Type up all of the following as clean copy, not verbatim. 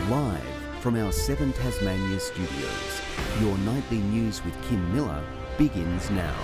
Live from our 7 Tasmania studios, your nightly news with Kim Miller begins now.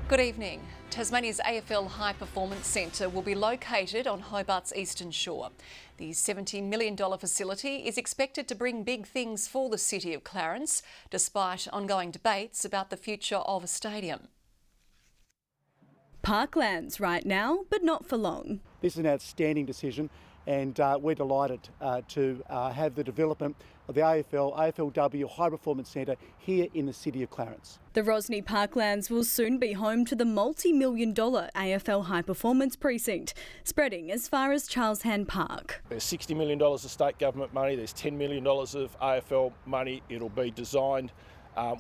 Good evening. Tasmania's AFL High Performance Centre will be located on Hobart's eastern shore. The $70 million facility is expected to bring big things for the city of Clarence, despite ongoing debates about the future of a stadium. Parklands right now, but not for long. This is an outstanding decision, and we're delighted to have the development of the AFLW High Performance Centre here in the city of Clarence. The Rosny Parklands will soon be home to the multi-million-dollar AFL High Performance Precinct, spreading as far as Charles Hand Park. There's $60 million of state government money, there's $10 million of AFL money. It'll be designed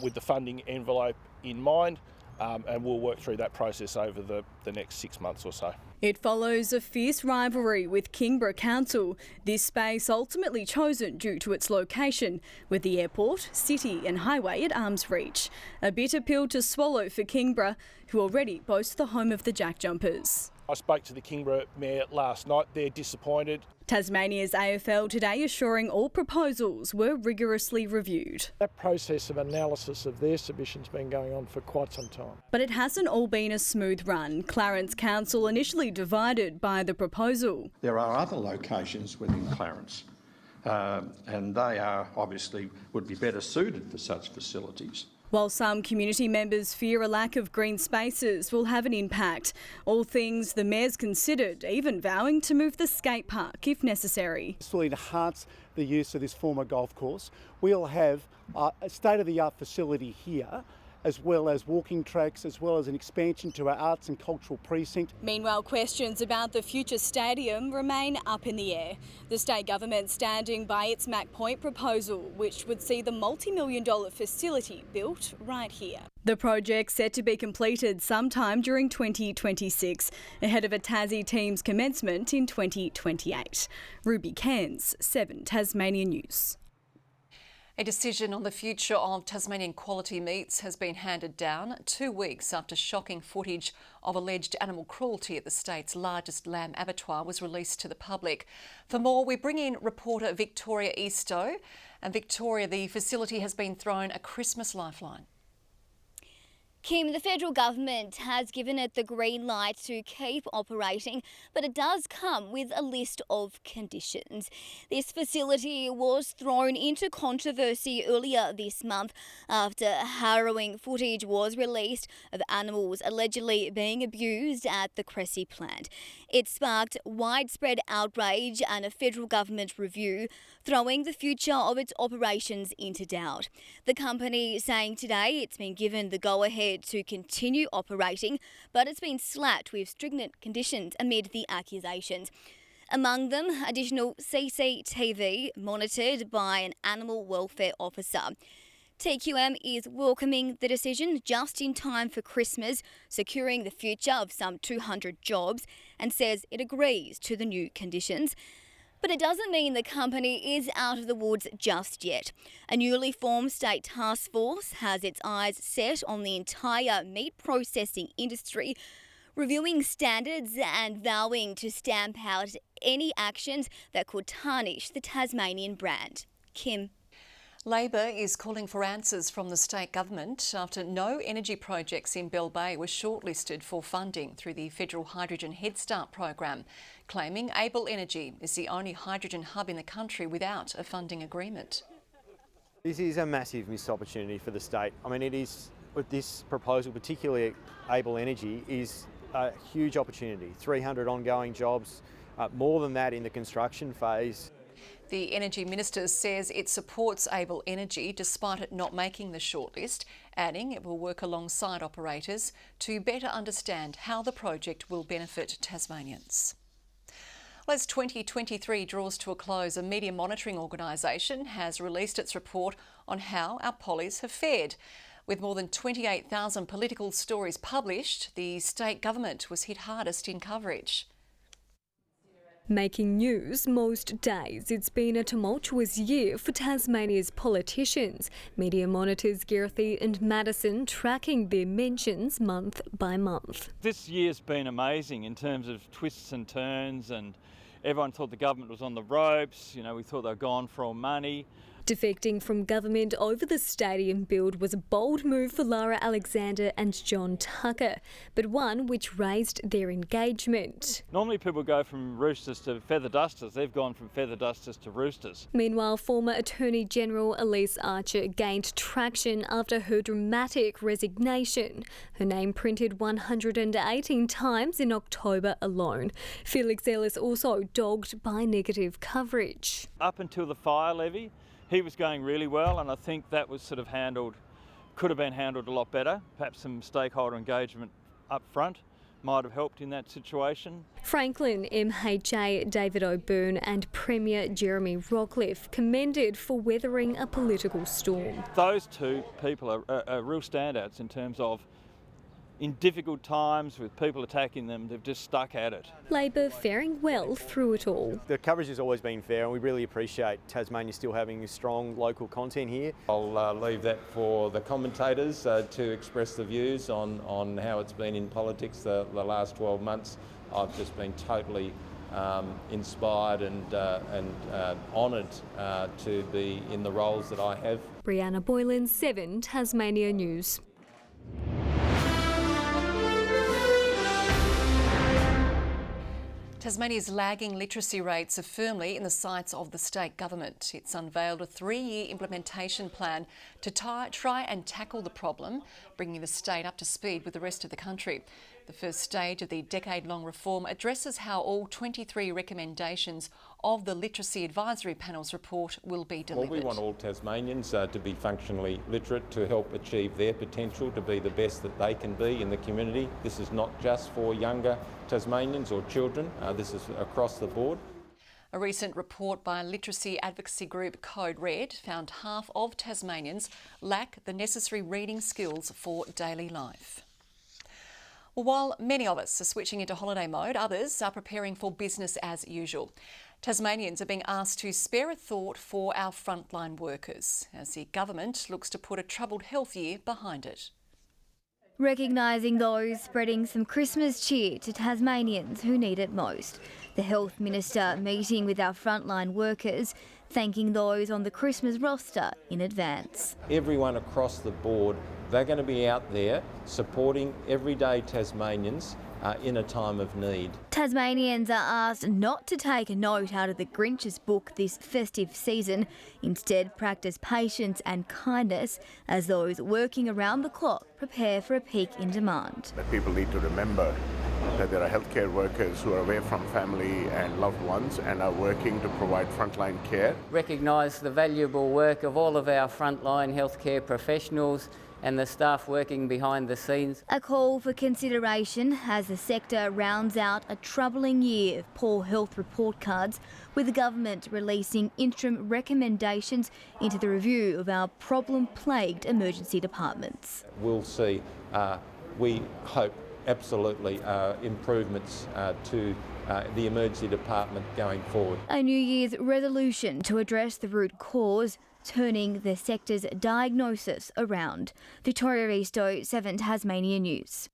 with the funding envelope in mind, and we'll work through that process over the next 6 months or so. It follows a fierce rivalry with Kingborough Council, this space ultimately chosen due to its location, with the airport, city and highway at arm's reach. A bitter pill to swallow for Kingborough, who already boast the home of the Jack Jumpers. I spoke to the Kingborough Mayor last night. They're disappointed. Tasmania's AFL today assuring all proposals were rigorously reviewed. That process of analysis of their submission's been going on for quite some time. But it hasn't all been a smooth run. Clarence Council initially divided by the proposal. There are other locations within Clarence, and they would be better suited for such facilities. While some community members fear a lack of green spaces will have an impact, all things the mayor's considered, even vowing to move the skate park if necessary. This will enhance the use of this former golf course. We'll have a state-of-the-art facility here, as well as walking tracks, as well as an expansion to our arts and cultural precinct. Meanwhile, questions about the future stadium remain up in the air. The state government standing by its Mac Point proposal, which would see the multi-million-dollar facility built right here. The project set to be completed sometime during 2026, ahead of a Tassie team's commencement in 2028. Ruby Cairns, 7 Tasmania News. A decision on the future of Tasmanian quality meats has been handed down 2 weeks after shocking footage of alleged animal cruelty at the state's largest lamb abattoir was released to the public. For more, we bring in reporter Victoria Eastoe. And Victoria, the facility has been thrown a Christmas lifeline. Kim, the federal government has given it the green light to keep operating, but it does come with a list of conditions. This facility was thrown into controversy earlier this month after harrowing footage was released of animals allegedly being abused at the Cressy plant. It sparked widespread outrage and a federal government review, throwing the future of its operations into doubt. The company saying today it's been given the go-ahead to continue operating, but it's been slapped with stringent conditions amid the accusations. Among them, additional CCTV monitored by an animal welfare officer. TQM is welcoming the decision just in time for Christmas, securing the future of some 200 jobs, and says it agrees to the new conditions. But it doesn't mean the company is out of the woods just yet. A newly formed state task force has its eyes set on the entire meat processing industry, reviewing standards and vowing to stamp out any actions that could tarnish the Tasmanian brand. Kim. Labor is calling for answers from the state government after no energy projects in Bell Bay were shortlisted for funding through the Federal Hydrogen Head Start program, claiming Able Energy is the only hydrogen hub in the country without a funding agreement. This is a massive missed opportunity for the state. I mean, it is, with this proposal, particularly Able Energy, is a huge opportunity. 300 ongoing jobs, more than that in the construction phase. The Energy Minister says it supports Able Energy despite it not making the shortlist, adding it will work alongside operators to better understand how the project will benefit Tasmanians. Well, as 2023 draws to a close, a media monitoring organisation has released its report on how our pollies have fared. With more than 28,000 political stories published, the state government was hit hardest in coverage. Making news most days, it's been a tumultuous year for Tasmania's politicians. Media monitors Girthy and Madison tracking their mentions month by month. This year's been amazing in terms of twists and turns and Everyone thought the government was on the ropes, you know, we thought they were gone for all money. Defecting from government over the stadium build was a bold move for Lara Alexander and John Tucker, but one which raised their engagement. Normally people go from roosters to feather dusters. They've gone from feather dusters to roosters. Meanwhile, former Attorney General Elise Archer gained traction after her dramatic resignation. Her name printed 118 times in October alone. Felix Ellis also dogged by negative coverage. Up until the fire levy, he was going really well, and I think that was could have been handled a lot better. Perhaps some stakeholder engagement up front might have helped in that situation. Franklin MHA David O'Byrne and Premier Jeremy Rockcliffe commended for weathering a political storm. Those two people are real standouts in terms of, in difficult times with people attacking them, they've just stuck at it. Labor faring well through it all. The coverage has always been fair, and we really appreciate Tasmania still having strong local content here. I'll leave that for the commentators to express the views on how it's been in politics the last 12 months. I've just been totally inspired and honoured to be in the roles that I have. Brianna Boylan, 7 Tasmania News. Tasmania's lagging literacy rates are firmly in the sights of the state government. It's unveiled a 3-year implementation plan to try and tackle the problem, bringing the state up to speed with the rest of the country. The first stage of the decade-long reform addresses how all 23 recommendations of the Literacy Advisory Panel's report will be delivered. Well, we want all Tasmanians to be functionally literate to help achieve their potential to be the best that they can be in the community. This is not just for younger Tasmanians or children, this is across the board. A recent report by literacy advocacy group Code Red found half of Tasmanians lack the necessary reading skills for daily life. Well, while many of us are switching into holiday mode, others are preparing for business as usual. Tasmanians are being asked to spare a thought for our frontline workers as the government looks to put a troubled health year behind it. Recognising those spreading some Christmas cheer to Tasmanians who need it most. The Health Minister meeting with our frontline workers, thanking those on the Christmas roster in advance. Everyone across the board, they're going to be out there supporting everyday Tasmanians in a time of need. Tasmanians are asked not to take a note out of the Grinch's book this festive season. Instead, practice patience and kindness as those working around the clock prepare for a peak in demand. That people need to remember that there are healthcare workers who are away from family and loved ones and are working to provide frontline care. Recognise the valuable work of all of our frontline healthcare professionals and the staff working behind the scenes. A call for consideration as the sector rounds out a troubling year of poor health report cards, with the government releasing interim recommendations into the review of our problem-plagued emergency departments. We'll see, we hope, absolutely improvements to the emergency department going forward. A New Year's resolution to address the root cause, turning the sector's diagnosis around. Victoria Risto, 7 Tasmania News.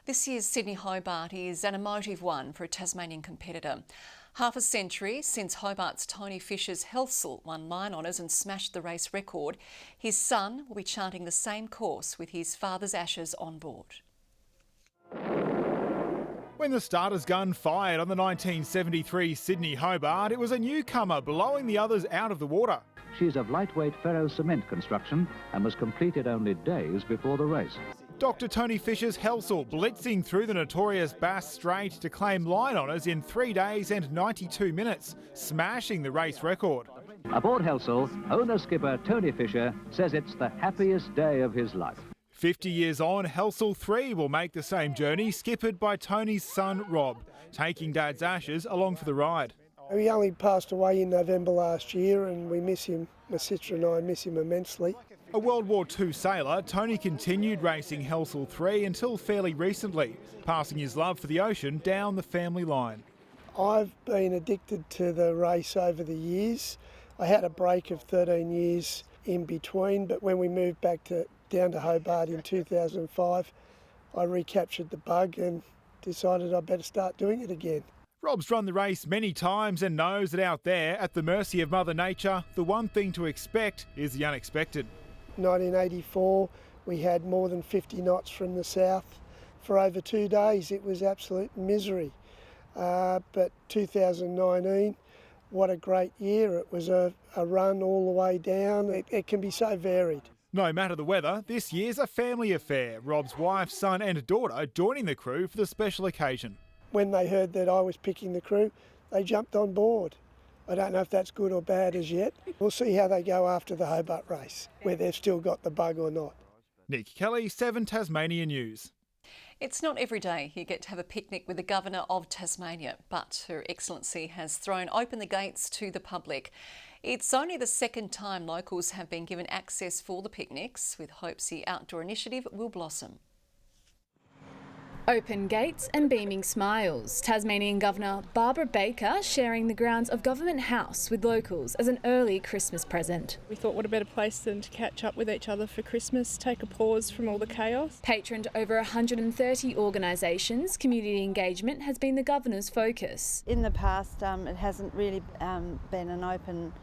This year's Sydney Hobart is an emotive one for a Tasmanian competitor. Half a century since Hobart's Tony Fisher's Helsel won line honours and smashed the race record, his son will be chanting the same course with his father's ashes on board. When the starter's gun fired on the 1973 Sydney Hobart, it was a newcomer blowing the others out of the water. She's of lightweight ferro cement construction and was completed only days before the race. Dr. Tony Fisher's Helsel blitzing through the notorious Bass Strait to claim line honours in 3 days and 92 minutes, smashing the race record. Aboard Helsel, owner-skipper Tony Fisher says it's the happiest day of his life. 50 years on, Helsel 3 will make the same journey, skippered by Tony's son Rob, taking Dad's ashes along for the ride. He only passed away in November last year and we miss him. My sister and I miss him immensely. A World War II sailor, Tony continued racing Helsel 3 until fairly recently, passing his love for the ocean down the family line. I've been addicted to the race over the years. I had a break of 13 years in between, but when we moved back down to Hobart in 2005, I recaptured the bug and decided I better start doing it again. Rob's run the race many times and knows that out there, at the mercy of Mother Nature, the one thing to expect is the unexpected. 1984, we had more than 50 knots from the south for over 2 days. It was absolute misery. But 2019, what a great year. It was a run all the way down. It can be so varied. No matter the weather, this year's a family affair. Rob's wife, son and daughter joining the crew for the special occasion. When they heard that I was picking the crew, they jumped on board. I don't know if that's good or bad as yet. We'll see how they go after the Hobart race, whether they've still got the bug or not. Nick Kelly, 7 Tasmania News. It's not every day you get to have a picnic with the Governor of Tasmania, but Her Excellency has thrown open the gates to the public. It's only the second time locals have been given access for the picnics, with hopes the outdoor initiative will blossom. Open gates and beaming smiles. Tasmanian Governor Barbara Baker sharing the grounds of Government House with locals as an early Christmas present. We thought what a better place than to catch up with each other for Christmas, take a pause from all the chaos. Patroned over 130 organisations, community engagement has been the Governor's focus. In the past, it hasn't really been an open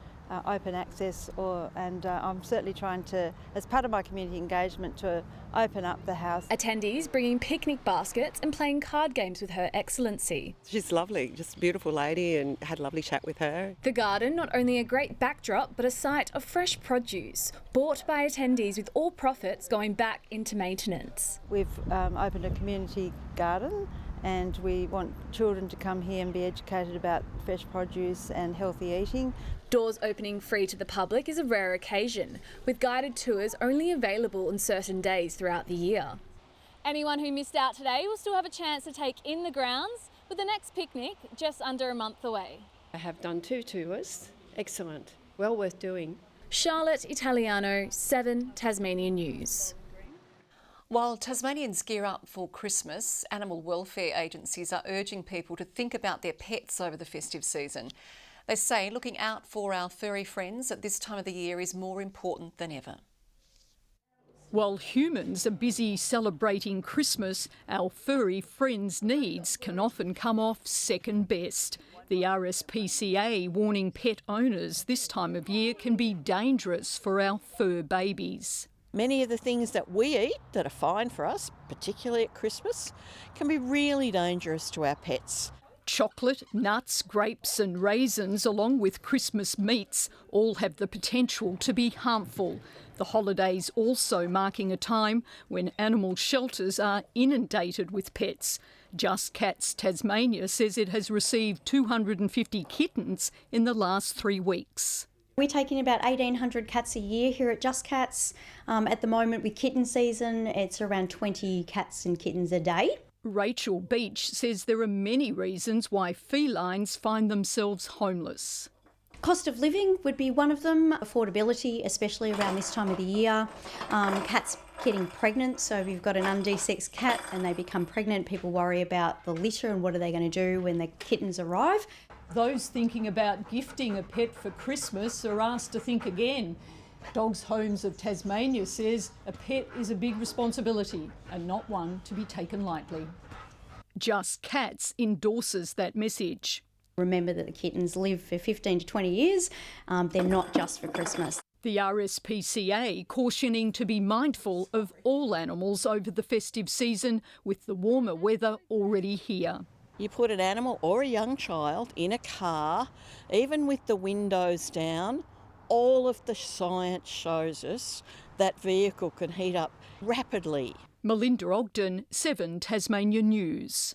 access, and I'm certainly trying to, as part of my community engagement, to open up the house. Attendees bringing picnic baskets and playing card games with Her Excellency. She's lovely, just a beautiful lady, and had a lovely chat with her. The garden, not only a great backdrop, but a site of fresh produce, bought by attendees with all profits going back into maintenance. We've opened a community garden, and we want children to come here and be educated about fresh produce and healthy eating. Doors opening free to the public is a rare occasion, with guided tours only available on certain days throughout the year. Anyone who missed out today will still have a chance to take in the grounds, with the next picnic just under a month away. I have done 2 tours. Excellent. Well worth doing. Charlotte Italiano, 7 Tasmania News. While Tasmanians gear up for Christmas, animal welfare agencies are urging people to think about their pets over the festive season. They say looking out for our furry friends at this time of the year is more important than ever. While humans are busy celebrating Christmas, our furry friends' needs can often come off second best. The RSPCA warning pet owners this time of year can be dangerous for our fur babies. Many of the things that we eat that are fine for us, particularly at Christmas, can be really dangerous to our pets. Chocolate, nuts, grapes and raisins, along with Christmas meats, all have the potential to be harmful. The holidays also marking a time when animal shelters are inundated with pets. Just Cats Tasmania says it has received 250 kittens in the last 3 weeks. We take in about 1,800 cats a year here at Just Cats. At the moment with kitten season, it's around 20 cats and kittens a day. Rachel Beach says there are many reasons why felines find themselves homeless. Cost of living would be one of them. Affordability, especially around this time of the year. Cats getting pregnant, so if you've got an undesexed cat and they become pregnant, people worry about the litter and what are they going to do when the kittens arrive. Those thinking about gifting a pet for Christmas are asked to think again. Dogs Homes of Tasmania says a pet is a big responsibility and not one to be taken lightly. Just Cats endorses that message. Remember that the kittens live for 15 to 20 years. They're not just for Christmas. The RSPCA cautioning to be mindful of all animals over the festive season, with the warmer weather already here. You put an animal or a young child in a car, even with the windows down, all of the science shows us that vehicle can heat up rapidly. Melinda Ogden, 7 Tasmania News.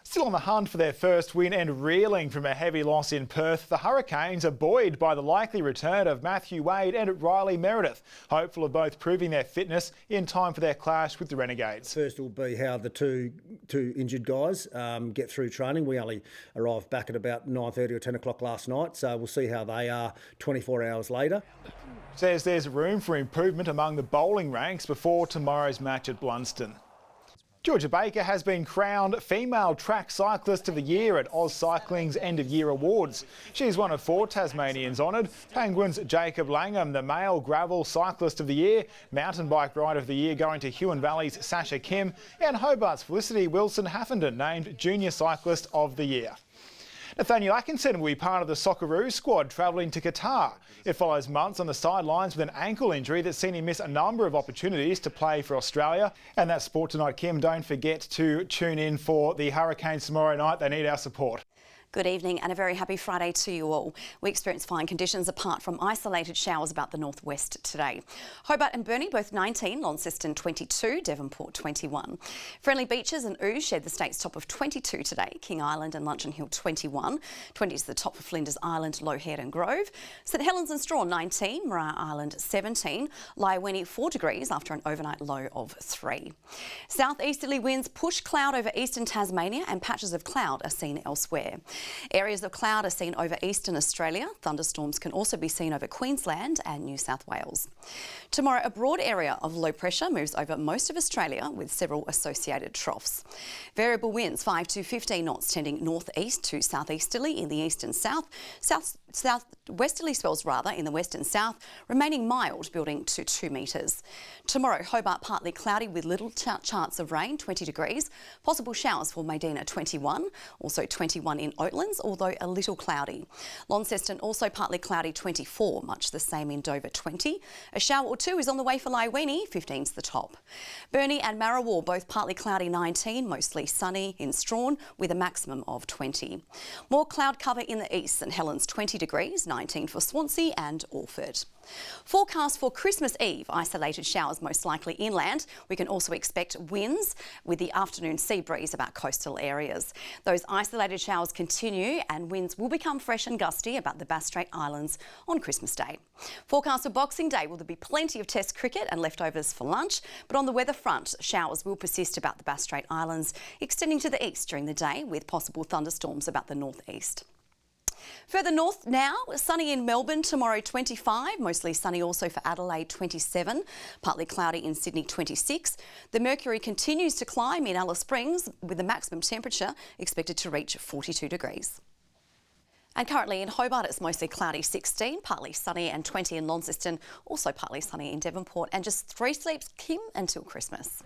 Still on the hunt for their first win and reeling from a heavy loss in Perth, the Hurricanes are buoyed by the likely return of Matthew Wade and Riley Meredith, hopeful of both proving their fitness in time for their clash with the Renegades. First will be how the two injured guys get through training. We only arrived back at about 9:30 or 10 o'clock last night, so we'll see how they are 24 hours later. Says there's room for improvement among the bowling ranks before tomorrow's match at Blunston. Georgia Baker has been crowned Female Track Cyclist of the Year at Oz Cycling's End of Year Awards. She's one of 4 Tasmanians honoured. Penguins' Jacob Langham, the Male Gravel Cyclist of the Year, Mountain Bike Rider of the Year going to Huon Valley's Sasha Kim, and Hobart's Felicity Wilson-Haffenden named Junior Cyclist of the Year. Nathaniel Atkinson will be part of the Socceroos squad travelling to Qatar. It follows months on the sidelines with an ankle injury that's seen him miss a number of opportunities to play for Australia. And that's sport tonight, Kim. Don't forget to tune in for the Hurricanes tomorrow night. They need our support. Good evening and a very happy Friday to you all. We experienced fine conditions apart from isolated showers about the northwest today. Hobart and Burnie both 19, Launceston 22, Devonport 21. Friendly Beaches and Ooze shared the state's top of 22 today. King Island and Luncheon Hill 21. 20 is the top for Flinders Island, Low Head and Grove. St Helens and Strawn 19, Maria Island 17. Laiweni 4 degrees after an overnight low of 3. Southeasterly winds push cloud over eastern Tasmania and patches of cloud are seen elsewhere. Areas of cloud are seen over eastern Australia. Thunderstorms can also be seen over Queensland and New South Wales. Tomorrow, a broad area of low pressure moves over most of Australia with several associated troughs. Variable winds 5 to 15 knots tending northeast to southeasterly in the east and south, southwesterly spells in the west and south, remaining mild, building to 2 metres. Tomorrow, Hobart partly cloudy with little chance of rain, 20 degrees. Possible showers for Medina 21, also 21 in Oatlands, although a little cloudy. Launceston also partly cloudy, 24, much the same in Dover 20. A shower or 2 is on the way for Laiweni, 15's the top. Burnie and Marrawar both partly cloudy, 19, mostly sunny in Strawn with a maximum of 20. More cloud cover in the east, St Helens 20 degrees, 19 for Swansea and Alford. Forecast for Christmas Eve, isolated showers most likely inland. We can also expect winds with the afternoon sea breeze about coastal areas. Those isolated showers continue and winds will become fresh and gusty about the Bass Strait Islands on Christmas Day. Forecast for Boxing Day, will there be plenty of Test cricket and leftovers for lunch, but on the weather front, showers will persist about the Bass Strait Islands, extending to the east during the day with possible thunderstorms about the northeast. Further north now, sunny in Melbourne tomorrow 25, mostly sunny also for Adelaide 27, partly cloudy in Sydney 26. The mercury continues to climb in Alice Springs with the maximum temperature expected to reach 42 degrees. And currently in Hobart it's mostly cloudy 16, partly sunny and 20 in Launceston, also partly sunny in Devonport and just 3 sleeps, Kim, until Christmas.